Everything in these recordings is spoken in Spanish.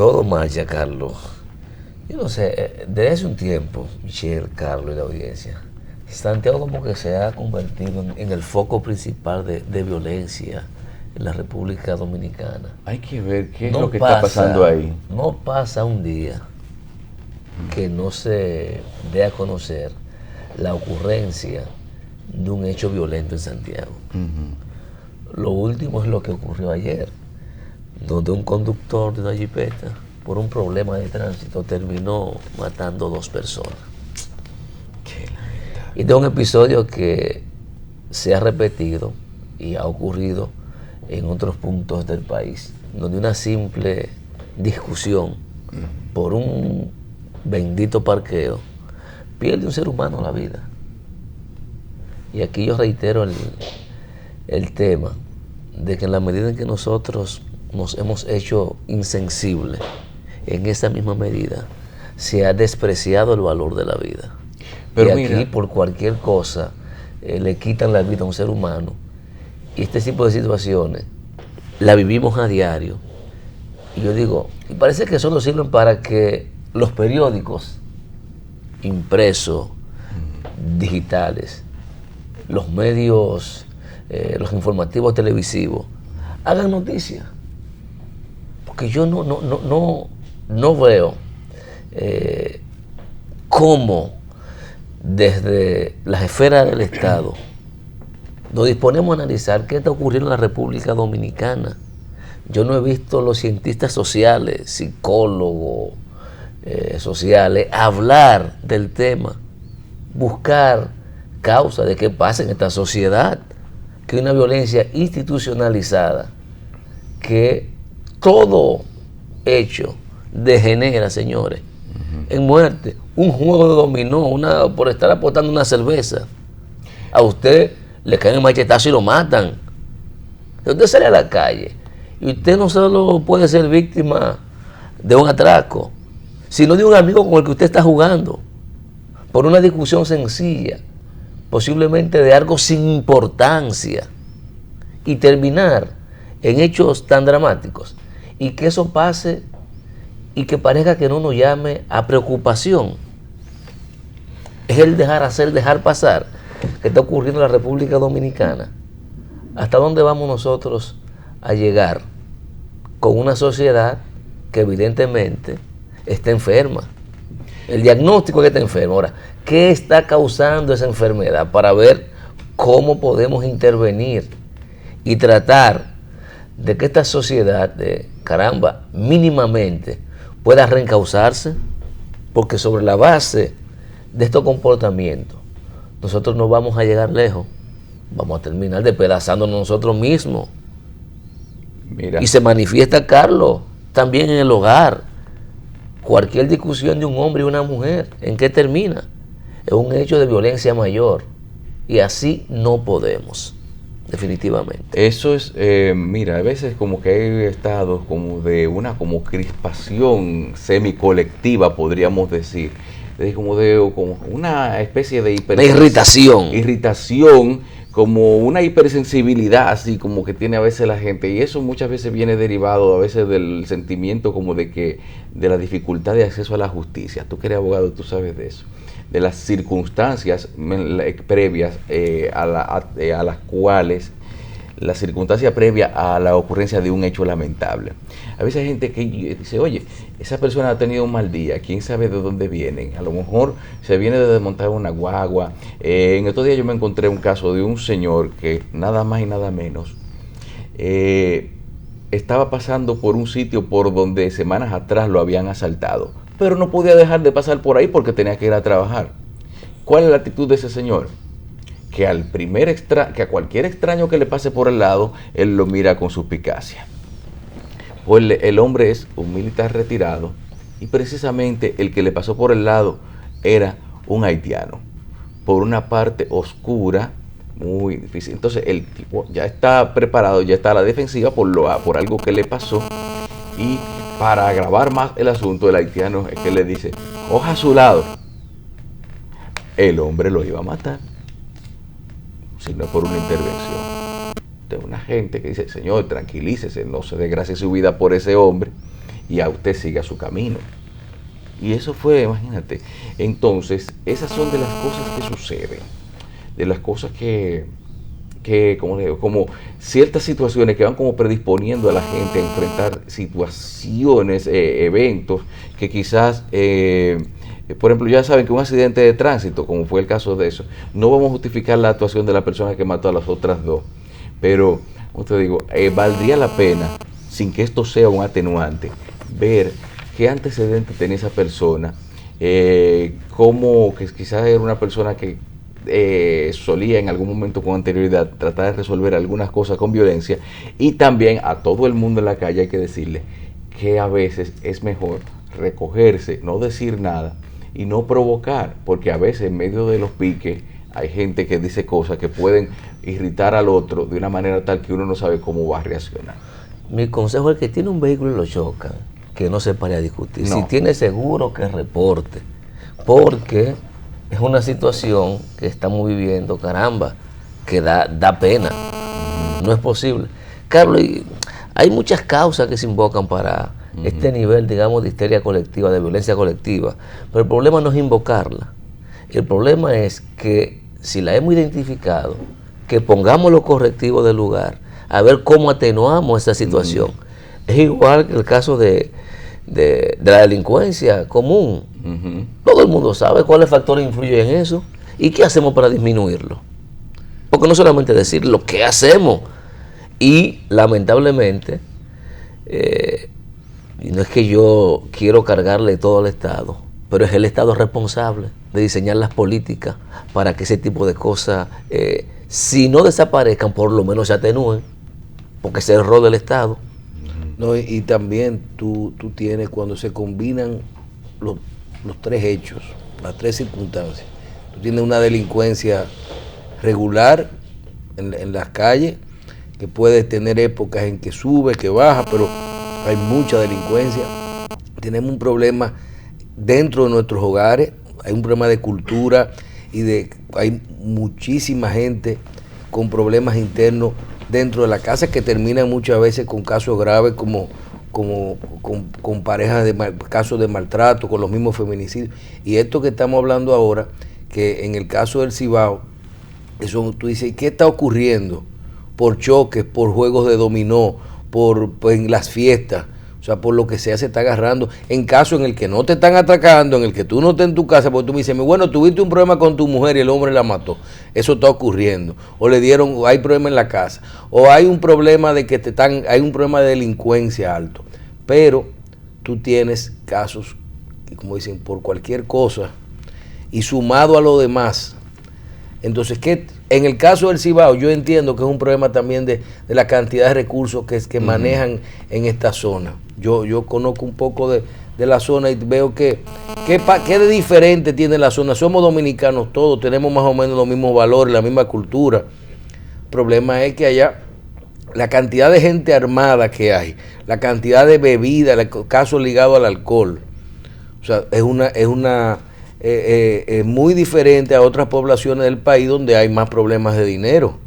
Todo marcha, Carlos. Yo no sé, desde hace un tiempo, Michelle, Carlos y la audiencia, Santiago como que se ha convertido en el foco principal de violencia en la República Dominicana. Hay que ver qué es No lo que está pasando ahí. No pasa un día que no se dé a conocer la ocurrencia de un hecho violento en Santiago. Lo último es lo que ocurrió ayer, donde un conductor de una jipeta, por un problema de tránsito, terminó matando 2 personas. Y de un episodio que se ha repetido y ha ocurrido en otros puntos del país, donde una simple discusión por un bendito parqueo pierde un ser humano la vida. Y aquí yo reitero el tema de que en la medida en que nosotros nos hemos hecho insensibles, en esa misma medida se ha despreciado el valor de la vida. Pero y aquí mira, por cualquier cosa le quitan la vida a un ser humano, y este tipo de situaciones la vivimos a diario. Y yo digo, y parece que solo sirven para que los periódicos impresos, digitales, los medios, los informativos televisivos, hagan noticias. Porque yo no veo cómo desde las esferas del Estado nos disponemos a analizar qué está ocurriendo en la República Dominicana. Yo no he visto los cientistas sociales, psicólogos sociales, hablar del tema, buscar causa de qué pasa en esta sociedad, que hay una violencia institucionalizada, que todo hecho degenera, señores, en muerte. Un juego de dominó, por estar apostando una cerveza, a usted le caen el machetazo y lo matan. Usted sale a la calle y usted no solo puede ser víctima de un atraco, sino de un amigo con el que usted está jugando, por una discusión sencilla, posiblemente de algo sin importancia, y terminar en hechos tan dramáticos, y que eso pase y que parezca que no nos llame a preocupación. Es el dejar hacer, dejar pasar, que está ocurriendo en la República Dominicana. ¿Hasta dónde vamos nosotros a llegar con una sociedad que evidentemente está enferma? El diagnóstico es que está enferma. Ahora, ¿qué está causando esa enfermedad? Para ver cómo podemos intervenir y tratar de que esta sociedad, mínimamente pueda reencauzarse, porque sobre la base de estos comportamientos nosotros no vamos a llegar lejos, vamos a terminar despedazándonos nosotros mismos. Mira. Y se manifiesta, Carlos, también en el hogar. Cualquier discusión de un hombre y una mujer, ¿en qué termina? Es un hecho de violencia mayor, y así no podemos, definitivamente. Eso es, mira, a veces como que hay estados como de una como crispación semicolectiva, podríamos decir, como una especie de irritación, como una hipersensibilidad, así como que tiene a veces la gente, y eso muchas veces viene derivado a veces del sentimiento como de la dificultad de acceso a la justicia. Tú que eres abogado, tú sabes de eso, de las circunstancias previas a las cuales, la circunstancia previa a la ocurrencia de un hecho lamentable. A veces hay gente que dice, oye, esa persona ha tenido un mal día, quién sabe de dónde vienen, a lo mejor se viene de desmontar una guagua. En estos días yo me encontré un caso de un señor que nada más y nada menos estaba pasando por un sitio por donde semanas atrás lo habían asaltado, pero no podía dejar de pasar por ahí porque tenía que ir a trabajar. ¿Cuál es la actitud de ese señor? Que a cualquier extraño que le pase por el lado, él lo mira con suspicacia. Pues el hombre es un militar retirado, y precisamente el que le pasó por el lado era un haitiano, por una parte oscura, muy difícil. Entonces el tipo ya está preparado, ya está a la defensiva por algo que le pasó, y para agravar más el asunto, el haitiano es que le dice, coja a su lado. El hombre lo iba a matar, si no por una intervención de una gente que dice, señor, tranquilícese, no se desgracie su vida por ese hombre. y a usted siga su camino. Y eso fue, imagínate. Entonces, esas son de las cosas que suceden, de las cosas que como le digo, como ciertas situaciones que van como predisponiendo a la gente a enfrentar situaciones, eventos que quizás, por ejemplo, ya saben que un accidente de tránsito, como fue el caso de eso, no vamos a justificar la actuación de la persona que mató a las otras dos, pero, como te digo, valdría la pena, sin que esto sea un atenuante, ver qué antecedentes tenía esa persona, cómo que quizás era una persona que solía en algún momento con anterioridad tratar de resolver algunas cosas con violencia, y también a todo el mundo en la calle hay que decirle que a veces es mejor recogerse, no decir nada y no provocar, porque a veces en medio de los piques hay gente que dice cosas que pueden irritar al otro de una manera tal que uno no sabe cómo va a reaccionar. Mi consejo es que tiene un vehículo y lo chocan, que no se pare a discutir. No. Si tiene seguro, que reporte, porque es una situación que estamos viviendo, caramba, que da pena. No es posible. Carlos, hay muchas causas que se invocan para este nivel, digamos, de histeria colectiva, de violencia colectiva, pero el problema no es invocarla. El problema es que si la hemos identificado, que pongamos los correctivos del lugar, a ver cómo atenuamos esa situación. Es igual que el caso de la delincuencia común. Todo el mundo sabe cuáles factores influyen en eso y qué hacemos para disminuirlo. Porque no solamente decir lo que hacemos, y lamentablemente, y no es que yo quiero cargarle todo al Estado, pero es el Estado responsable de diseñar las políticas para que ese tipo de cosas, si no desaparezcan, por lo menos se atenúen, porque ese es el rol del Estado. No, y también tú tienes, cuando se combinan los tres hechos, las tres circunstancias, tú tienes una delincuencia regular en las calles, que puede tener épocas en que sube, que baja, pero hay mucha delincuencia. Tenemos un problema dentro de nuestros hogares, hay un problema de cultura y hay muchísima gente con problemas internos dentro de la casa, que terminan muchas veces con casos graves como con parejas casos de maltrato, con los mismos feminicidios. Y esto que estamos hablando ahora, que en el caso del Cibao, eso tú dices, ¿qué está ocurriendo? Por choques, por juegos de dominó, por en las fiestas, o sea, por lo que sea se está agarrando. En caso en el que no te están atracando, en el que tú no estés en tu casa, porque tú me dices, bueno, tuviste un problema con tu mujer y el hombre la mató. Eso está ocurriendo. O hay problema en la casa. O hay un problema hay un problema de delincuencia alto. Pero tú tienes casos, como dicen, por cualquier cosa, y sumado a lo demás. Entonces, en el caso del Cibao, yo entiendo que es un problema también de la cantidad de recursos que manejan en esta zona. Yo conozco un poco de la zona y veo qué de diferente tiene la zona. Somos dominicanos todos, tenemos más o menos los mismos valores, la misma cultura. El problema es que allá la cantidad de gente armada que hay, la cantidad de bebidas, casos ligados al alcohol, o sea, es muy diferente a otras poblaciones del país donde hay más problemas de dinero.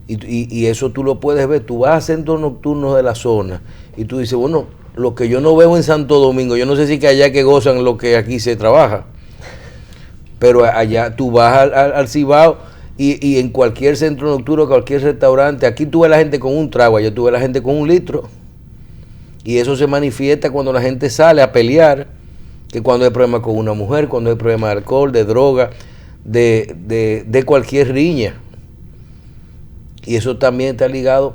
Y eso tú lo puedes ver. Tú vas a centros nocturnos de la zona y tú dices, bueno, lo que yo no veo en Santo Domingo, yo no sé si que allá que gozan lo que aquí se trabaja, pero allá tú vas al Cibao y en cualquier centro nocturno, cualquier restaurante, aquí tú ves a la gente con un trago, allá tú ves a la gente con 1 litro. Y eso se manifiesta cuando la gente sale a pelear, que cuando hay problema con una mujer, cuando hay problema de alcohol, de droga, de cualquier riña. Y eso también está ligado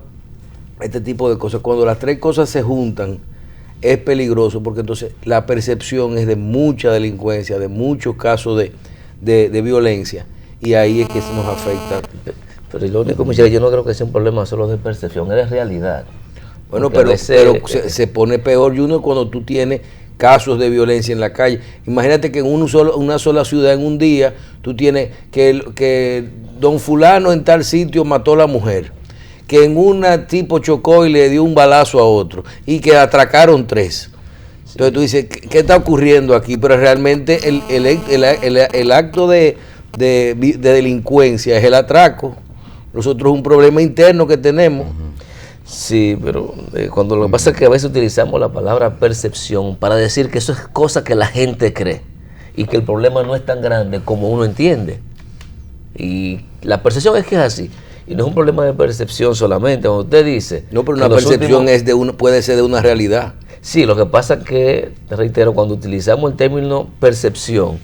a este tipo de cosas. Cuando las tres cosas se juntan, es peligroso, porque entonces la percepción es de mucha delincuencia, de muchos casos de violencia, y ahí es que se nos afecta. Pero lo único, Michelle, yo no creo que sea un problema solo de percepción, es de realidad. Bueno, pero se pone peor, Junior, cuando tú tienes casos de violencia en la calle. Imagínate que en una sola ciudad, en un día, tú tienes que don fulano en tal sitio mató a la mujer, que en una tipo chocó y le dio un balazo a otro, y que atracaron 3. Entonces tú dices, ¿qué está ocurriendo aquí? Pero realmente el acto de delincuencia es el atraco. Nosotros es un problema interno que tenemos. Sí, pero cuando lo que pasa es que a veces utilizamos la palabra percepción para decir que eso es cosa que la gente cree y que el problema no es tan grande como uno entiende. Y la percepción es que es así. Y no es un problema de percepción solamente. Cuando usted dice... No, pero una percepción es puede ser de una realidad. Sí, lo que pasa es que, te reitero, cuando utilizamos el término percepción,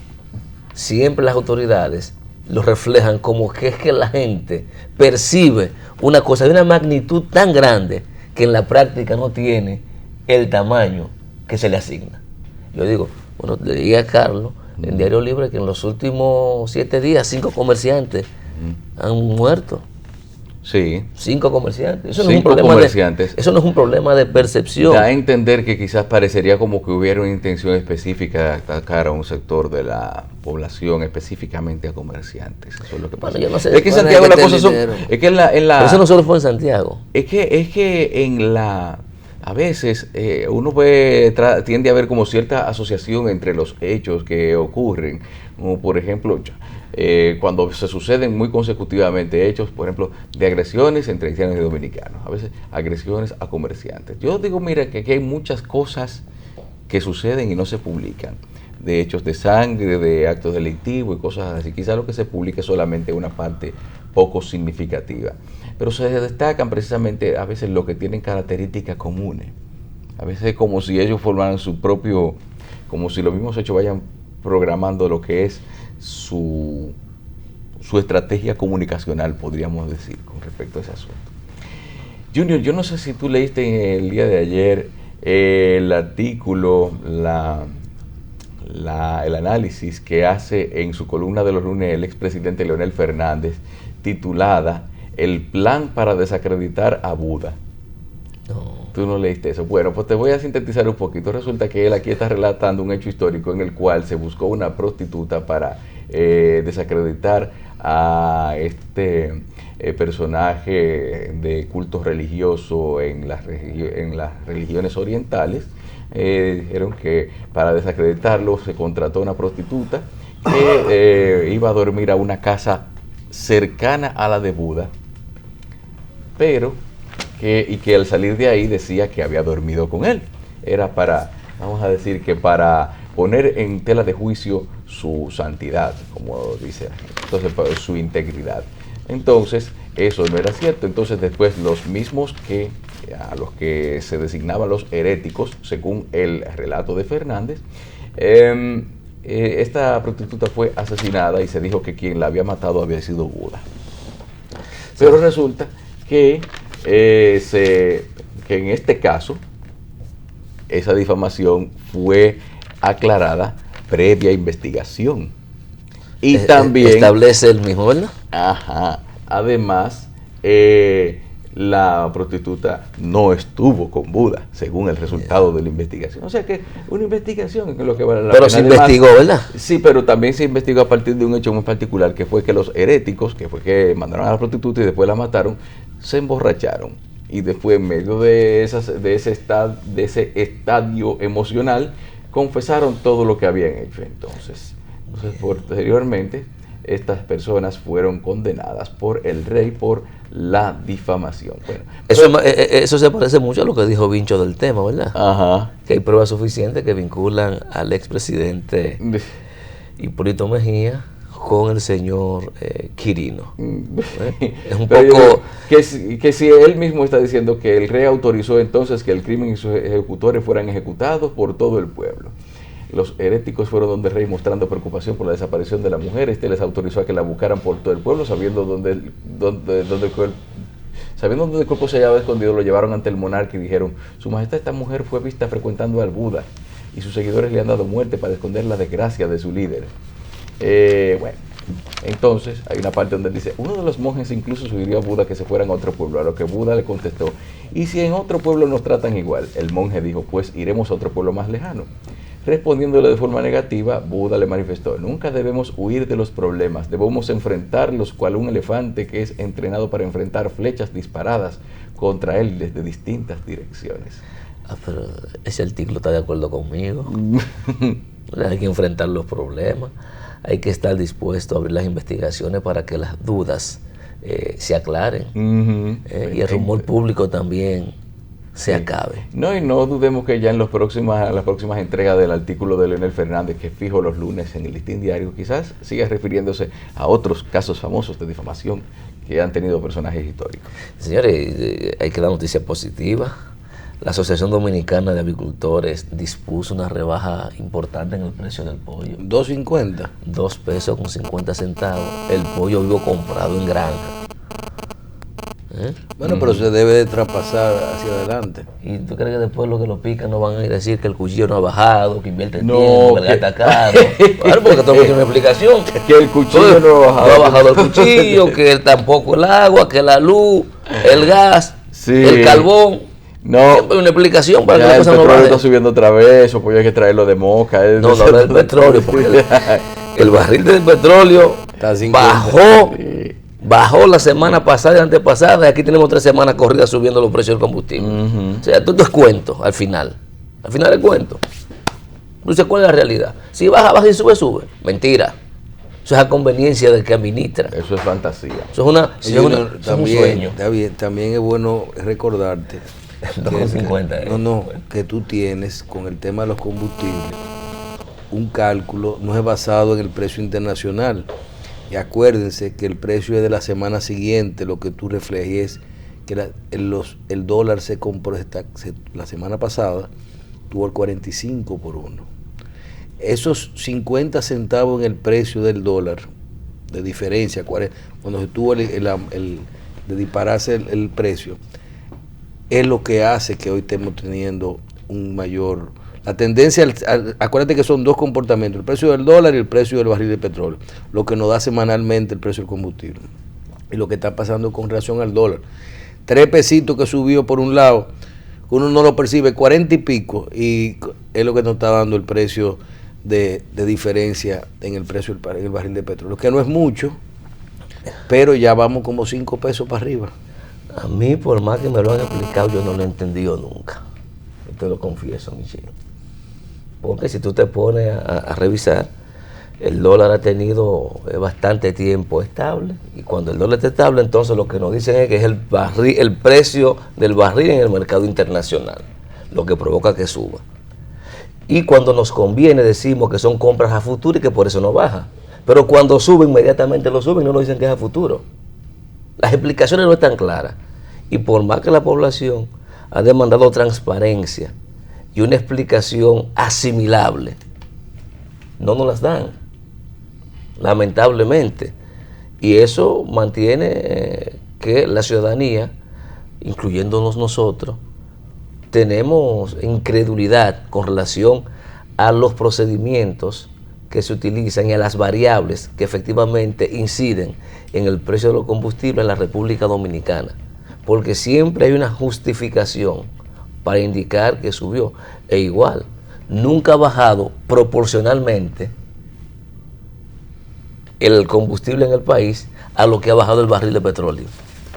siempre las autoridades lo reflejan como que es que la gente percibe una cosa de una magnitud tan grande que en la práctica no tiene el tamaño que se le asigna. Yo digo, bueno, le dije a Carlos en Diario Libre que en los últimos 7 días 5 comerciantes han muerto. Sí. 5 comerciantes. Eso no 5 es un problema comerciantes. eso no es un problema de percepción. Da a entender que quizás parecería como que hubiera una intención específica de atacar a un sector de la población, específicamente a comerciantes. Eso es lo que pasa. Bueno, yo no sé. Es que en Santiago las cosas son... Es que Pero eso no solo fue en Santiago. Es que en la... A veces uno tiende a ver como cierta asociación entre los hechos que ocurren, como por ejemplo cuando se suceden muy consecutivamente hechos, por ejemplo, de agresiones entre haitianos y dominicanos, a veces agresiones a comerciantes. Yo digo, mira, que aquí hay muchas cosas que suceden y no se publican, de hechos de sangre, de actos delictivos y cosas así. Quizás lo que se publica es solamente una parte poco significativa, pero se destacan precisamente a veces lo que tienen características comunes. A veces es como si ellos formaran su propio, como si los mismos hechos vayan programando lo que es su estrategia comunicacional, podríamos decir, con respecto a ese asunto. Junior, yo no sé si tú leíste el día de ayer el artículo, el análisis que hace en su columna de los lunes el expresidente Leonel Fernández, titulada El plan para desacreditar a Buda. No. ¿Tú no leíste eso? Bueno, pues te voy a sintetizar un poquito. Resulta que él aquí está relatando un hecho histórico en el cual se buscó una prostituta para desacreditar a este personaje de culto religioso en las religiones orientales. Dijeron que para desacreditarlo se contrató a una prostituta que iba a dormir a una casa cercana a la de Buda, pero que al salir de ahí decía que había dormido con él. Era para, vamos a decir que para poner en tela de juicio su santidad, como dice, entonces su integridad. Entonces, eso no era cierto. Entonces, después los mismos a los que se designaban los heréticos, según el relato de Fernández, esta prostituta fue asesinada y se dijo que quien la había matado había sido Buda. Pero resulta que en este caso esa difamación fue aclarada previa investigación y también establece el mismo, ¿verdad? Ajá. Además, la prostituta no estuvo con Buda, según el resultado de la investigación. O sea que una investigación es lo que vale la pena. Pero se investigó, ¿verdad? Sí, pero también se investigó a partir de un hecho muy particular, que fue que los heréticos, que fue que mandaron a la prostituta y después la mataron, se emborracharon. Y después, en medio de ese estadio emocional, confesaron todo lo que habían hecho. Entonces posteriormente, estas personas fueron condenadas por el rey por la difamación. Bueno, eso se parece mucho a lo que dijo Vincho del tema, ¿verdad? Ajá. Que hay pruebas suficientes que vinculan al expresidente Hipólito Mejía con el señor Quirino. Es un poco... Que si él mismo está diciendo que el rey autorizó entonces que el crimen y sus ejecutores fueran ejecutados por todo el pueblo. Los heréticos fueron donde el rey mostrando preocupación por la desaparición de la mujer. Les autorizó a que la buscaran por todo el pueblo, sabiendo dónde el cuerpo se hallaba escondido. Lo llevaron ante el monarca y dijeron: Su Majestad, esta mujer fue vista frecuentando al Buda y sus seguidores le han dado muerte para esconder la desgracia de su líder. Bueno, entonces hay una parte donde dice: uno de los monjes incluso sugirió a Buda que se fueran a otro pueblo, a lo que Buda le contestó: ¿y si en otro pueblo nos tratan igual? El monje dijo: pues iremos a otro pueblo más lejano. Respondiéndole de forma negativa, Buda le manifestó: nunca debemos huir de los problemas, debemos enfrentarlos cual un elefante que es entrenado para enfrentar flechas disparadas contra él desde distintas direcciones. Pero ese artículo está de acuerdo conmigo. Hay que enfrentar los problemas, hay que estar dispuesto a abrir las investigaciones para que las dudas se aclaren y el rumor público también se acabe. No, y no dudemos que ya en las próximas entregas del artículo de Leonel Fernández, que fijo los lunes en el Listín Diario, quizás siga refiriéndose a otros casos famosos de difamación que han tenido personajes históricos. Señores, hay que dar noticia positiva. La Asociación Dominicana de Avicultores dispuso una rebaja importante en el precio del pollo. $2.50. 2 pesos con 50 centavos. El pollo vivo comprado en granja. Bueno, pero se debe de traspasar hacia adelante. ¿Y tú crees que después los que lo pican no van a ir a decir que el cuchillo no ha bajado, que invierte No, tiempo, que le gasta caro? Claro, porque todo tiene una explicación. Que el cuchillo no ha bajado. No ha bajado el cuchillo, que tampoco el agua, que la luz, el gas, Sí. el carbón. No, Siempre hay una explicación para que ya las el cosas no petróleo bajen. está subiendo otra vez, o pues hay que traerlo de Moca. No, no del petróleo, porque el barril del petróleo Está a 50. bajó la semana pasada y antepasada, y aquí tenemos 3 semanas corridas subiendo los precios del combustible. O sea, todo es cuento al final. Al final es cuento. Entonces, ¿cuál es la realidad? Si baja, baja y sube, sube. Mentira. Eso es a conveniencia del que administra. Eso es fantasía. Eso es una, eso es un También, sueño. está bien, también es bueno recordarte 2.50. que tú tienes con el tema de los combustibles un cálculo, no es basado en el precio internacional. Y acuérdense que el precio es de la semana siguiente, lo que tú reflejes que el dólar se compró la semana pasada, tuvo el 45 por 1. Esos 50 centavos en el precio del dólar, de diferencia, cuando se tuvo de dispararse el precio, es lo que hace que hoy estemos teniendo un mayor... La tendencia, acuérdate que son dos comportamientos, el precio del dólar y el precio del barril de petróleo, lo que nos da semanalmente el precio del combustible. Y lo que está pasando con relación al dólar. 3 pesitos que subió por un lado, uno no lo percibe, 40 y pico, y es lo que nos está dando el precio de diferencia en el precio del barril de petróleo, que no es mucho, pero ya vamos como 5 pesos para arriba. A mí, por más que me lo han explicado, yo no lo he entendido nunca. Yo te lo confieso, Michelle. Porque si tú te pones a revisar, el dólar ha tenido bastante tiempo estable, y cuando el dólar está estable, entonces lo que nos dicen es que es el precio del barril en el mercado internacional, lo que provoca que suba. Y cuando nos conviene decimos que son compras a futuro y que por eso no baja. Pero cuando sube, inmediatamente lo suben y no nos dicen que es a futuro. Las explicaciones no están claras. Y por más que la población ha demandado transparencia y una explicación asimilable, no nos las dan, lamentablemente. Y eso mantiene que la ciudadanía, incluyéndonos nosotros, tenemos incredulidad con relación a los procedimientos que se utilizan y a las variables que efectivamente inciden en el precio de los combustibles en la República Dominicana, porque siempre hay una justificación para indicar que subió, e igual, nunca ha bajado proporcionalmente el combustible en el país a lo que ha bajado el barril de petróleo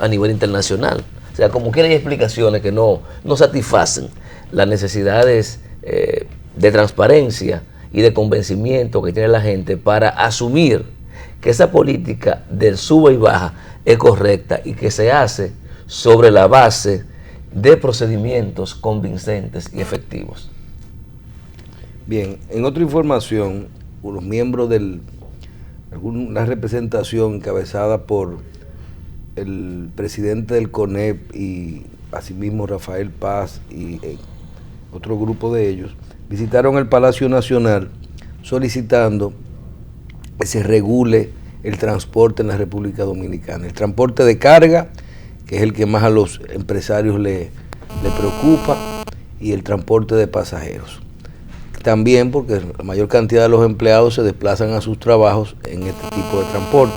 a nivel internacional. O sea, como que hay explicaciones que no satisfacen las necesidades de transparencia y de convencimiento que tiene la gente para asumir que esa política del sube y baja es correcta y que se hace sobre la base de procedimientos convincentes y efectivos. Bien, en otra información, los miembros de una representación encabezada por el presidente del CONEP y asimismo Rafael Paz y otro grupo de ellos, visitaron el Palacio Nacional solicitando que se regule el transporte en la República Dominicana. El transporte de carga, que es el que más a los empresarios le preocupa, y el transporte de pasajeros. También porque la mayor cantidad de los empleados se desplazan a sus trabajos en este tipo de transporte.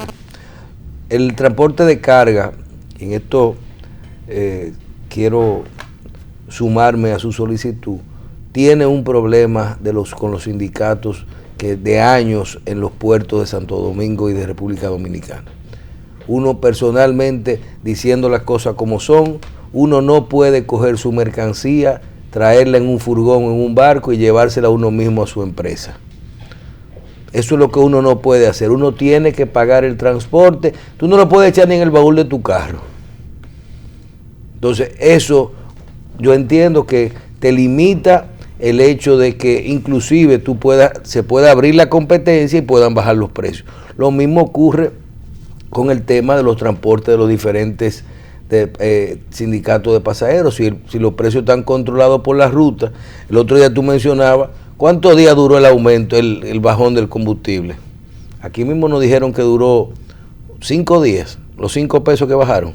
El transporte de carga, en esto quiero sumarme a su solicitud, tiene un problema con los sindicatos que de años en los puertos de Santo Domingo y de República Dominicana. Uno personalmente, diciendo las cosas como son, uno no puede coger su mercancía, traerla en un furgón, en un barco y llevársela uno mismo a su empresa. Eso es lo que uno no puede hacer. Uno tiene que pagar el transporte. Tú no lo puedes echar ni en el baúl de tu carro. Entonces, eso yo entiendo que te limita el hecho de que inclusive se pueda abrir la competencia y puedan bajar los precios. Lo mismo ocurre con el tema de los transportes de los diferentes sindicatos de pasajeros. Si los precios están controlados por la ruta, el otro día tú mencionabas, ¿cuántos días duró el aumento, el bajón del combustible? Aquí mismo nos dijeron que duró 5 días, los 5 pesos que bajaron.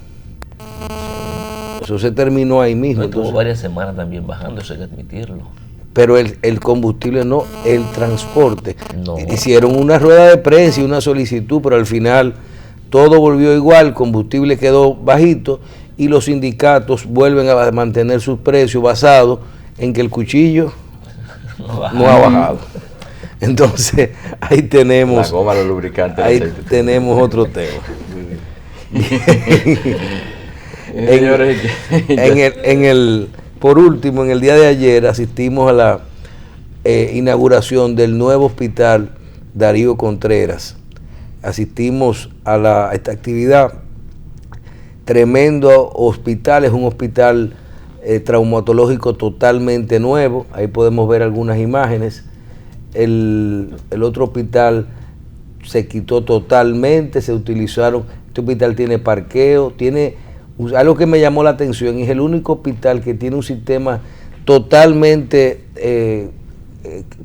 Eso se terminó ahí mismo. Tuvo varias semanas también bajando, eso hay que admitirlo. Pero el combustible no, el transporte. No. Hicieron una rueda de prensa y una solicitud, pero al final todo volvió igual, el combustible quedó bajito y los sindicatos vuelven a mantener sus precios basados en que el cuchillo no ha bajado. Entonces, ahí tenemos... La goma, los lubricantes. Ahí tenemos otro tema. Por último, en el día de ayer asistimos a la inauguración del nuevo hospital Darío Contreras. Asistimos a esta actividad. Tremendo hospital, es un hospital traumatológico totalmente nuevo. Ahí podemos ver algunas imágenes. El otro hospital se quitó totalmente, se utilizaron. Este hospital tiene parqueo, tiene algo que me llamó la atención, es el único hospital que tiene un sistema totalmente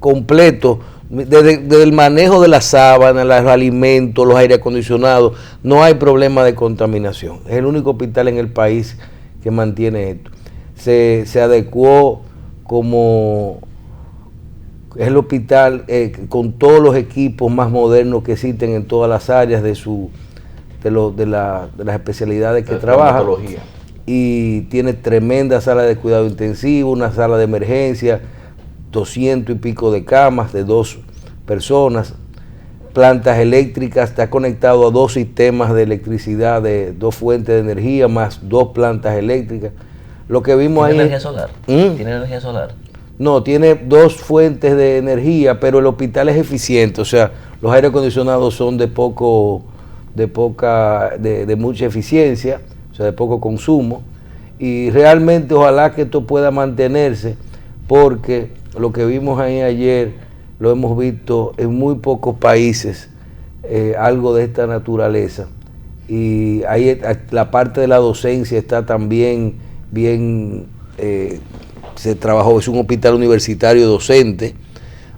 completo, desde el manejo de las sábanas, los alimentos, los aire acondicionados, no hay problema de contaminación. Es el único hospital en el país que mantiene esto. Se adecuó como es el hospital con todos los equipos más modernos que existen en todas las áreas de las especialidades que trabaja, y tiene tremenda sala de cuidado intensivo, una sala de emergencia, 200 y pico de camas de 2 personas, plantas eléctricas, está conectado a 2 sistemas de electricidad, de 2 fuentes de energía, más 2 plantas eléctricas. Lo que vimos ahí... ¿Tiene energía solar? ¿Tiene energía solar? No, tiene 2 fuentes de energía, pero el hospital es eficiente, o sea, los aire acondicionados son de mucha eficiencia, o sea, de poco consumo, y realmente ojalá que esto pueda mantenerse, porque lo que vimos ahí ayer lo hemos visto en muy pocos países, algo de esta naturaleza, y ahí la parte de la docencia está también bien, se trabajó, es un hospital universitario docente,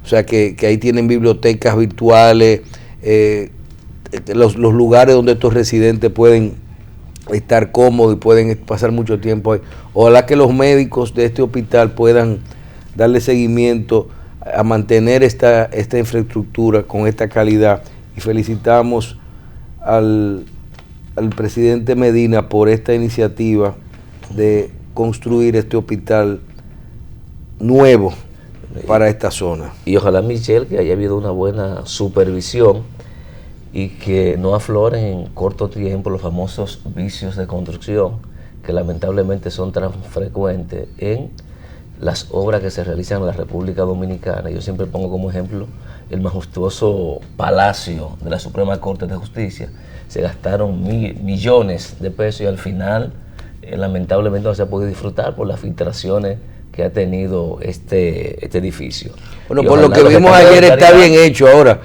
o sea que ahí tienen bibliotecas virtuales, los lugares donde estos residentes pueden estar cómodos y pueden pasar mucho tiempo ahí. Ojalá que los médicos de este hospital puedan darle seguimiento a mantener esta infraestructura con esta calidad, y felicitamos al presidente Medina por esta iniciativa de construir este hospital nuevo para esta zona. Y ojalá, Michelle, que haya habido una buena supervisión y que no afloren en corto tiempo los famosos vicios de construcción que lamentablemente son tan frecuentes en las obras que se realizan en la República Dominicana. Yo siempre pongo como ejemplo el majestuoso Palacio de la Suprema Corte de Justicia. Se gastaron millones de pesos y al final lamentablemente no se ha podido disfrutar por las filtraciones que ha tenido este edificio. Bueno, por lo que vimos ayer está bien hecho. Ahora,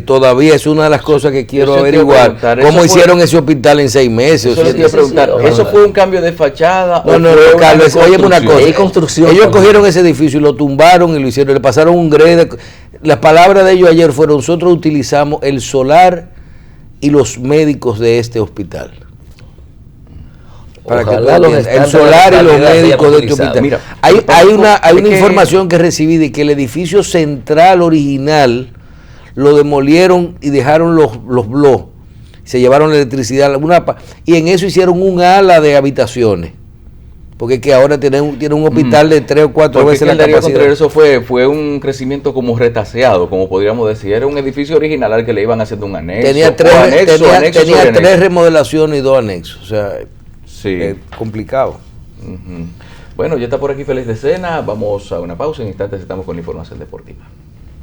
todavía es una de las cosas que quiero averiguar. ¿Cómo hicieron ese hospital en 6 meses? ¿Eso fue un cambio de fachada? No, Carlos, óyeme una cosa. Construcción. Ellos cogieron ese edificio y lo tumbaron y lo hicieron, le pasaron un grede. Las palabras de ellos ayer fueron: nosotros utilizamos el solar y los médicos de este hospital. Para que el solar y los médicos de este hospital. Mira, hay una información que recibí de que el edificio central original lo demolieron y dejaron los bloques, se llevaron la electricidad, y en eso hicieron un ala de habitaciones, porque es que ahora tiene un hospital de 3 o 4 veces la capacidad. Eso fue un crecimiento como retaseado, como podríamos decir. Era un edificio original al que le iban haciendo un anexo. Tenía 3 remodelaciones y 2 anexos, o sea, sí. Es complicado. Bueno, ya está por aquí Félix de Sena. Vamos a una pausa. En instantes estamos con la información deportiva.